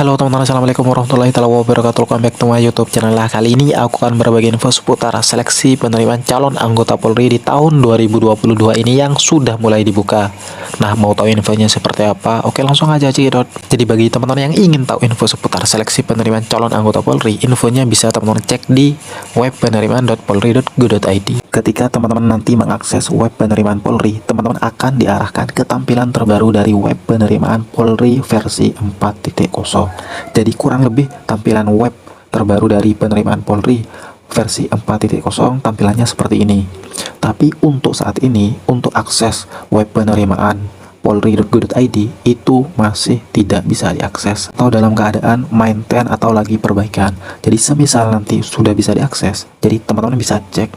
Halo teman-teman, assalamualaikum warahmatullahi wabarakatuh. Welcome back to my YouTube channel lah. Kali ini aku akan berbagi info seputar seleksi penerimaan calon anggota Polri di tahun 2022 ini yang sudah mulai dibuka. Nah, mau tahu infonya seperti apa? Oke, langsung aja cekidot. Jadi bagi teman-teman yang ingin tahu info seputar seleksi penerimaan calon anggota Polri, infonya bisa teman-teman cek di web penerimaan.polri.go.id. Ketika teman-teman nanti mengakses web penerimaan Polri, teman-teman akan diarahkan ke tampilan terbaru dari web penerimaan Polri versi 4.0. Jadi kurang lebih tampilan web terbaru dari penerimaan Polri versi 4.0 tampilannya seperti ini. Tapi untuk saat ini, untuk akses web penerimaan polri.go.id itu masih tidak bisa diakses atau dalam keadaan maintain atau lagi perbaikan. Jadi semisal nanti sudah bisa diakses, jadi teman-teman bisa cek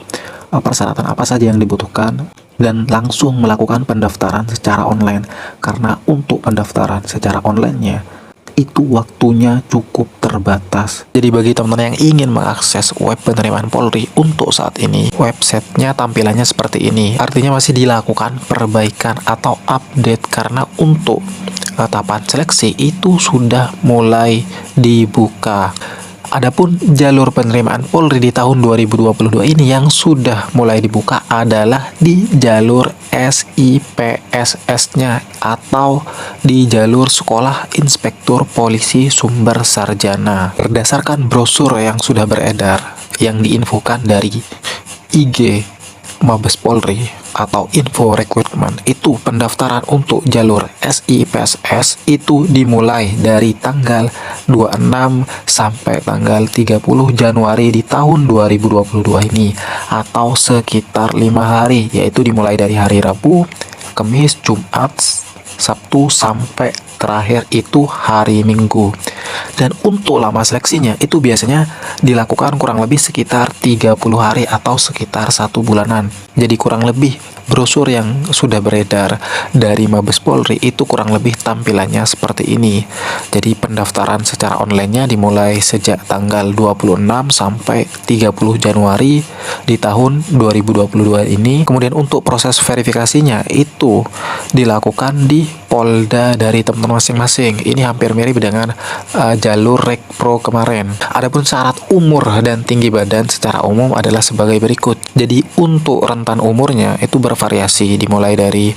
persyaratan apa saja yang dibutuhkan dan langsung melakukan pendaftaran secara online. Karena untuk pendaftaran secara online-nya itu waktunya cukup terbatas. Jadi bagi teman-teman yang ingin mengakses web penerimaan Polri untuk saat ini, websitenya tampilannya seperti ini. Artinya masih dilakukan perbaikan atau update karena untuk tahapan seleksi itu sudah mulai dibuka. Adapun jalur penerimaan Polri di tahun 2022 ini yang sudah mulai dibuka adalah di jalur SIPSS-nya atau di jalur Sekolah Inspektur Polisi Sumber Sarjana. Berdasarkan brosur yang sudah beredar yang diinfokan dari IG Mabes Polri atau info rekrutmen, itu pendaftaran untuk jalur SIPSS itu dimulai dari tanggal 26 sampai tanggal 30 Januari di tahun 2022 ini, atau sekitar 5 hari, yaitu dimulai dari hari Rabu, Kamis, Jumat, Sabtu sampai terakhir itu hari Minggu. Dan untuk lama seleksinya itu biasanya dilakukan kurang lebih sekitar 30 hari atau sekitar 1 bulanan. Jadi kurang lebih brosur yang sudah beredar dari Mabes Polri itu kurang lebih tampilannya seperti ini. Jadi pendaftaran secara online-nya dimulai sejak tanggal 26 sampai 30 Januari di tahun 2022 ini. Kemudian untuk proses verifikasinya itu dilakukan di Polda dari teman-teman masing-masing. Ini hampir mirip dengan jalur Rekpro kemarin. Adapun syarat umur dan tinggi badan secara umum adalah sebagai berikut. Jadi untuk rentan umurnya itu bervariasi dimulai dari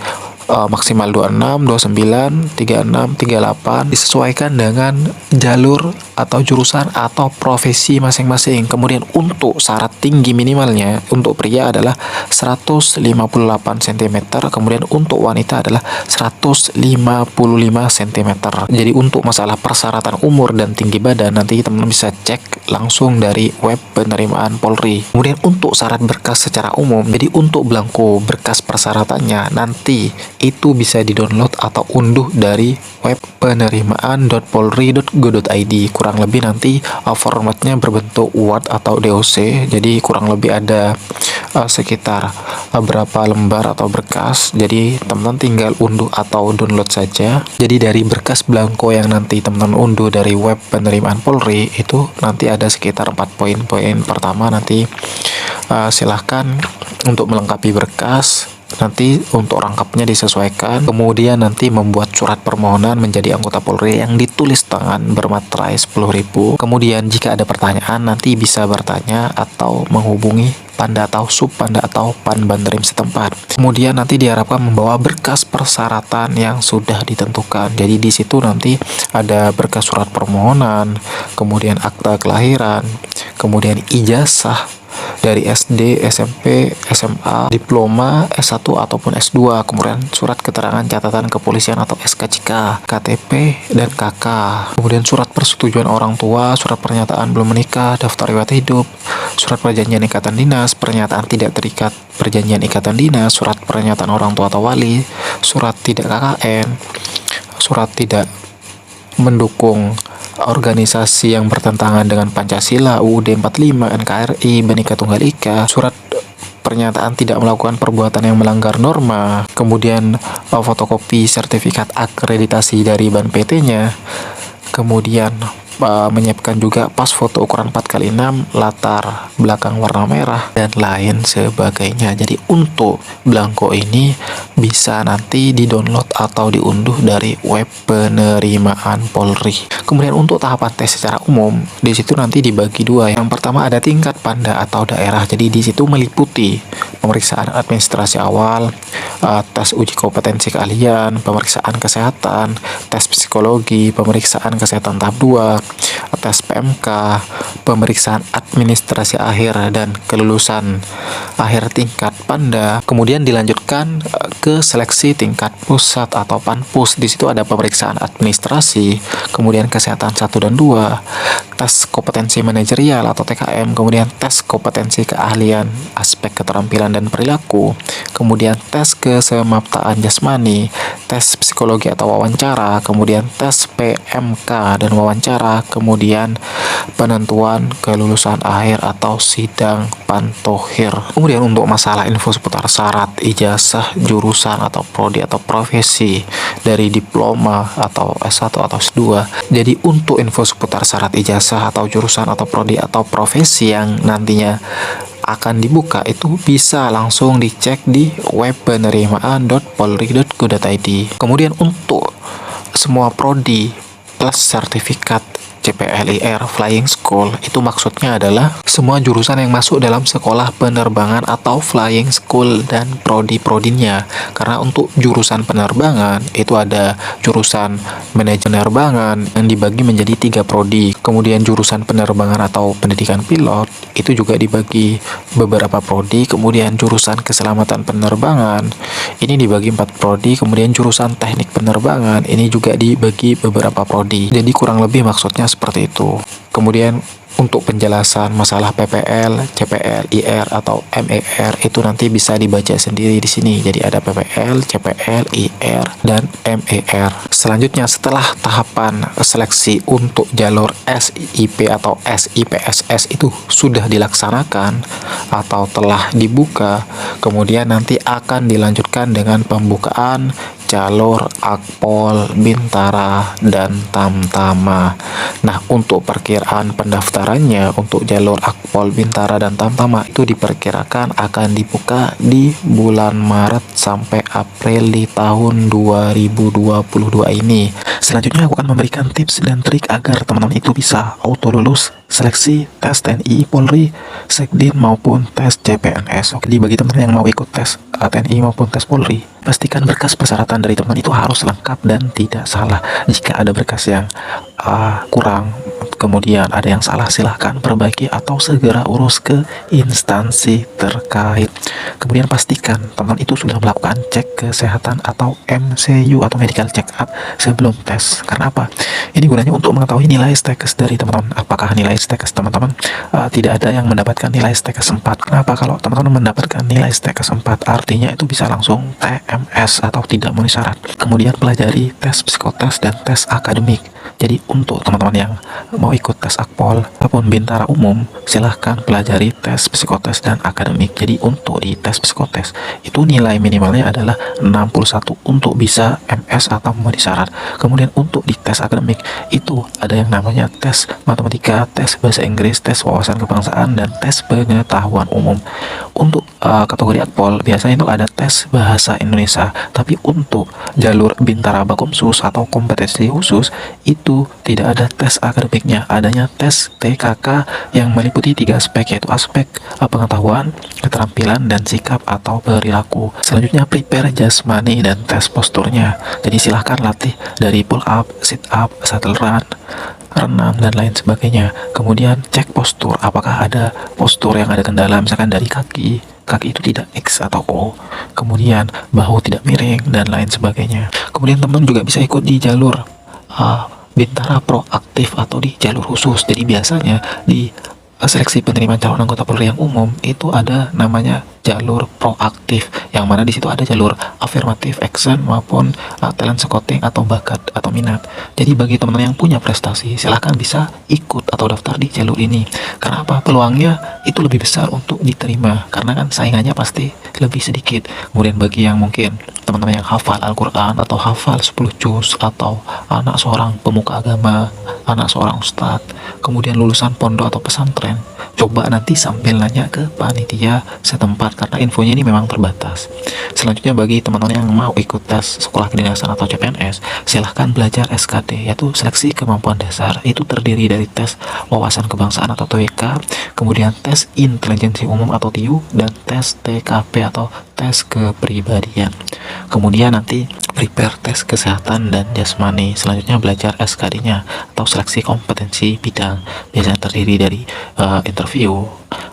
maksimal 26, 29, 36, 38 disesuaikan dengan jalur atau jurusan atau profesi masing-masing. Kemudian untuk syarat tinggi minimalnya untuk pria adalah 158 cm, kemudian untuk wanita adalah 155 cm. Jadi untuk masalah persyaratan umur dan tinggi badan nanti teman-teman bisa cek langsung dari web penerimaan Polri. Kemudian untuk syarat berkas secara umum, jadi untuk belangko berkas persyaratannya nanti itu bisa di-download atau unduh dari web penerimaan.polri.go.id. Kurang lebih nanti formatnya berbentuk Word atau DOC. Jadi kurang lebih ada sekitar berapa lembar atau berkas. Jadi teman-teman tinggal unduh atau download saja. Jadi dari berkas belangko yang nanti teman-teman unduh dari web penerimaan Polri itu nanti ada sekitar 4 poin-poin. Pertama nanti silahkan untuk melengkapi berkas. Nanti untuk rangkapnya disesuaikan. Kemudian nanti membuat surat permohonan menjadi anggota Polri yang ditulis tangan bermaterai 10.000. Kemudian jika ada pertanyaan nanti bisa bertanya atau menghubungi Panda atau Subpanda atau Panbanderim setempat. Kemudian nanti diharapkan membawa berkas persyaratan yang sudah ditentukan. Jadi di situ nanti ada berkas surat permohonan, kemudian akta kelahiran, kemudian ijazah dari SD, SMP, SMA, diploma, S1 ataupun S2, kemudian surat keterangan catatan kepolisian atau SKCK, KTP, dan KK, kemudian surat persetujuan orang tua, surat pernyataan belum menikah, daftar riwayat hidup, surat perjanjian ikatan dinas, pernyataan tidak terikat perjanjian ikatan dinas, surat pernyataan orang tua atau wali, surat tidak KKN, surat tidak mendukung organisasi yang bertentangan dengan Pancasila, UUD 45, NKRI, Bhinneka Tunggal Ika, surat pernyataan tidak melakukan perbuatan yang melanggar norma, kemudian fotokopi sertifikat akreditasi dari BAN PT-nya, kemudian menyiapkan juga pas foto ukuran 4x6, latar belakang warna merah, dan lain sebagainya. Jadi untuk belangko ini bisa nanti di-download atau diunduh dari web penerimaan Polri. Kemudian untuk tahapan tes secara umum, di situ nanti dibagi dua. Yang pertama ada tingkat Panda atau daerah. Jadi di situ meliputi pemeriksaan administrasi awal, tes uji kompetensi keahlian, pemeriksaan kesehatan, tes psikologi, pemeriksaan kesehatan tahap 2, tes PMK, pemeriksaan administrasi akhir, dan kelulusan akhir tingkat Panda. Kemudian dilanjutkan ke seleksi tingkat pusat atau Panpus. Di situ ada pemeriksaan administrasi, kemudian kesehatan 1 dan 2, tes kompetensi manajerial atau TKM, kemudian tes kompetensi keahlian aspek keterampilan dan perilaku, kemudian tes kesemaptaan jasmani, tes psikologi atau wawancara, kemudian tes PMK dan wawancara, kemudian penentuan kelulusan akhir atau sidang pantohir. Kemudian untuk masalah info seputar syarat ijazah jurusan atau prodi atau profesi dari diploma atau S1 atau S2. Jadi untuk info seputar syarat ijazah atau jurusan atau prodi atau profesi yang nantinya akan dibuka itu bisa langsung dicek di web penerimaan.polri.go.id. Kemudian untuk semua prodi plus sertifikat CPLIR Flying School itu maksudnya adalah semua jurusan yang masuk dalam sekolah penerbangan atau flying school dan prodi-prodinya. Karena untuk jurusan penerbangan itu ada jurusan manajemen penerbangan yang dibagi menjadi 3 prodi. Kemudian jurusan penerbangan atau pendidikan pilot itu juga dibagi beberapa prodi. Kemudian jurusan keselamatan penerbangan ini dibagi 4 prodi. Kemudian jurusan teknik penerbangan ini juga dibagi beberapa prodi. Jadi kurang lebih maksudnya seperti itu. Kemudian untuk penjelasan masalah PPL, CPL, IR atau MER itu nanti bisa dibaca sendiri di sini. Jadi ada PPL, CPL, IR dan MER. Selanjutnya setelah tahapan seleksi untuk jalur SIP atau SIPSS itu sudah dilaksanakan atau telah dibuka, kemudian nanti akan dilanjutkan dengan pembukaan jalur Akpol, Bintara, dan Tamtama. Nah, untuk perkiraan pendaftarannya untuk jalur Akpol, Bintara, dan Tamtama itu diperkirakan akan dibuka di bulan Maret sampai April di tahun 2022 ini. Selanjutnya aku akan memberikan tips dan trik agar teman-teman itu bisa auto lulus seleksi tes TNI, Polri, Sekdin maupun tes CPNS. Oke, bagi teman-teman yang mau ikut tes TNI maupun tes Polri, pastikan berkas persyaratan dari teman itu harus lengkap dan tidak salah. Jika ada berkas yang kurang, kemudian ada yang salah, silahkan perbaiki atau segera urus ke instansi terkait. Kemudian pastikan teman itu sudah melakukan cek kesehatan atau MCU atau medical check up sebelum tes. Karena apa? Ini gunanya untuk mengetahui nilai stakes dari teman-teman. Apakah nilai stakes teman-teman tidak ada yang mendapatkan nilai stakes 4. Kenapa? Kalau teman-teman mendapatkan nilai stakes 4 artinya itu bisa langsung TMS atau tidak memenuhi syarat. Kemudian pelajari tes psikotes dan tes akademik. Jadi untuk teman-teman yang mau ikut tes Akpol ataupun Bintara umum, silahkan pelajari tes psikotes dan akademik. Jadi untuk di tes psikotes itu nilai minimalnya adalah 61 untuk bisa MS atau memenuhi syarat. Kemudian untuk di tes akademik itu ada yang namanya tes matematika, tes bahasa Inggris, tes wawasan kebangsaan, dan tes pengetahuan umum. Untuk kategori Akpol biasanya itu ada tes bahasa Indonesia. Tapi untuk jalur Bintara Bakomsus atau kompetensi khusus itu tidak ada tes akademiknya, adanya tes TKK yang meliputi 3 aspek, yaitu aspek pengetahuan, keterampilan, dan sikap atau perilaku. Selanjutnya prepare jasmani dan tes posturnya. Jadi silahkan latih dari pull up, sit up, shuttle run, renang, dan lain sebagainya. Kemudian cek postur, apakah ada postur yang ada kendala, misalkan dari kaki itu tidak X atau O, kemudian bahu tidak miring, dan lain sebagainya. Kemudian teman juga bisa ikut di jalur Bintara proaktif atau di jalur khusus. Jadi biasanya di seleksi penerimaan calon anggota Polri yang umum itu ada namanya jalur proaktif, yang mana di situ ada jalur affirmative action maupun talent scouting atau bakat atau minat. Jadi bagi teman-teman yang punya prestasi, silahkan bisa ikut atau daftar di jalur ini. Karena apa? Peluangnya itu lebih besar untuk diterima, karena kan saingannya pasti lebih sedikit. Kemudian bagi yang mungkin teman-teman yang hafal Al-Quran atau hafal 10 juz, atau anak seorang pemuka agama, anak seorang ustadz, kemudian lulusan pondok atau pesantren, coba nanti sambil nanya ke panitia setempat, karena infonya ini memang terbatas. Selanjutnya bagi teman-teman yang mau ikut tes sekolah kedinasan atau CPNS, silahkan belajar SKD, yaitu seleksi kemampuan dasar. Itu terdiri dari tes wawasan kebangsaan atau TWK, kemudian tes intelijensi umum atau TIU, dan tes TKP atau tes kepribadian. Kemudian nanti prepare tes kesehatan dan jasmani. Selanjutnya belajar SKD-nya atau seleksi kompetensi bidang. Biasanya terdiri dari interview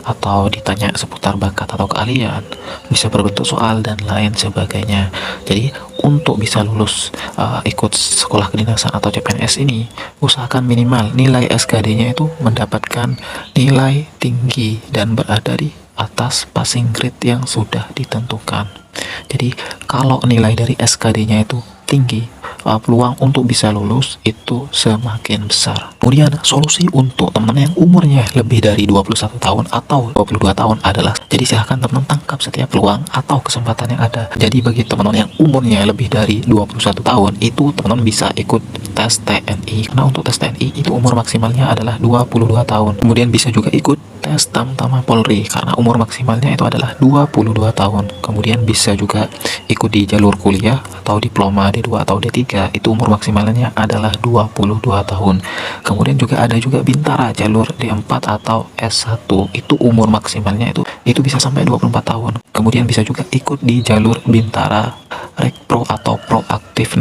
atau ditanya seputar bakat atau keahlian, bisa berbentuk soal dan lain sebagainya. Jadi untuk bisa lulus ikut sekolah kedinasan atau CPNS ini, usahakan minimal nilai SKD-nya itu mendapatkan nilai tinggi dan berada di atas passing grade yang sudah ditentukan. Jadi kalau nilai dari SKD-nya itu tinggi, peluang untuk bisa lulus itu semakin besar. Kemudian solusi untuk teman-teman yang umurnya lebih dari 21 tahun atau 22 tahun adalah, jadi silahkan teman-teman tangkap setiap peluang atau kesempatan yang ada. Jadi bagi teman-teman yang umurnya lebih dari 21 tahun, itu teman-teman bisa ikut tes TNI. Karena untuk tes TNI itu umur maksimalnya adalah 22 tahun. Kemudian bisa juga ikut tes Tamtama Polri karena umur maksimalnya itu adalah 22 tahun. Kemudian bisa juga ikut di jalur kuliah atau diploma D2 atau D3, itu umur maksimalnya adalah 22 tahun. Kemudian juga ada juga Bintara jalur D4 atau S1, itu umur maksimalnya itu bisa sampai 24 tahun. Kemudian bisa juga ikut di jalur Bintara Rekpro atau proaktif.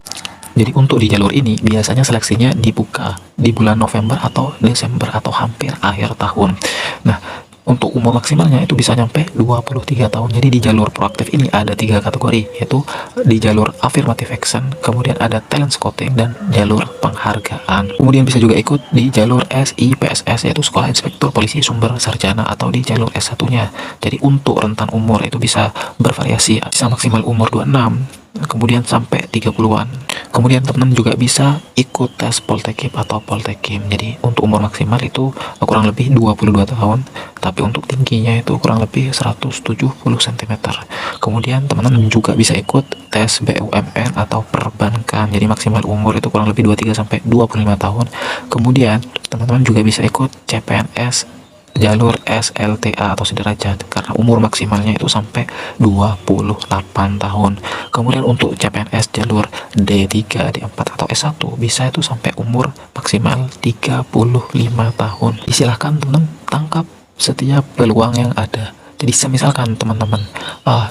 Jadi untuk di jalur ini biasanya seleksinya dibuka di bulan November atau Desember atau hampir akhir tahun. Nah, untuk umur maksimalnya itu bisa nyampe 23 tahun. Jadi di jalur proaktif ini ada 3 kategori, yaitu di jalur affirmative action, kemudian ada talent scouting, dan jalur penghargaan. Kemudian bisa juga ikut di jalur SIPSS, yaitu Sekolah Inspektur Polisi Sumber Sarjana, atau di jalur S1-nya. Jadi untuk rentan umur itu bisa bervariasi, bisa maksimal umur 26, kemudian sampai 30-an. Kemudian teman-teman juga bisa ikut tes Poltekim atau Poltekim. Jadi untuk umur maksimal itu kurang lebih 22 tahun, tapi untuk tingginya itu kurang lebih 170 cm. Kemudian teman-teman juga bisa ikut tes BUMN atau perbankan. Jadi maksimal umur itu kurang lebih 23 sampai 25 tahun. Kemudian teman-teman juga bisa ikut CPNS jalur SLTA atau sederajat karena umur maksimalnya itu sampai 28 tahun. Kemudian untuk CPNS jalur D3, D4 atau S1 bisa itu sampai umur maksimal 35 tahun. Silahkan teman-teman tangkap setiap peluang yang ada. Jadi misalkan teman-teman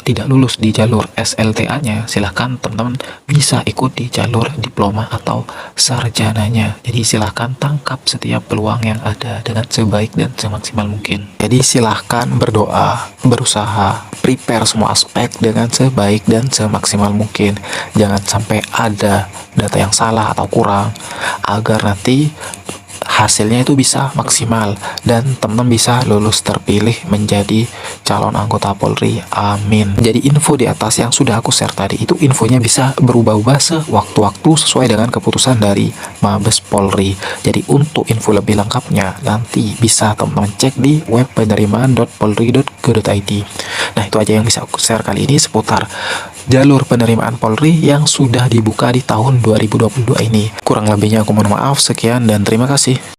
tidak lulus di jalur SLTA-nya, silahkan teman-teman bisa ikut di jalur diploma atau sarjananya. Jadi silahkan tangkap setiap peluang yang ada dengan sebaik dan semaksimal mungkin. Jadi silahkan berdoa, berusaha, prepare semua aspek dengan sebaik dan semaksimal mungkin. Jangan sampai ada data yang salah atau kurang, agar nanti hasilnya itu bisa maksimal dan teman-teman bisa lulus terpilih menjadi calon anggota Polri. Amin. Jadi info di atas yang sudah aku share tadi itu infonya bisa berubah-ubah sewaktu-waktu sesuai dengan keputusan dari Mabes Polri. Jadi untuk info lebih lengkapnya nanti bisa teman-teman cek di web penerimaan.polri.go.id. Nah, itu aja yang bisa aku share kali ini seputar jalur penerimaan Polri yang sudah dibuka di tahun 2022 ini. Kurang lebihnya aku mohon maaf. Sekian dan terima kasih.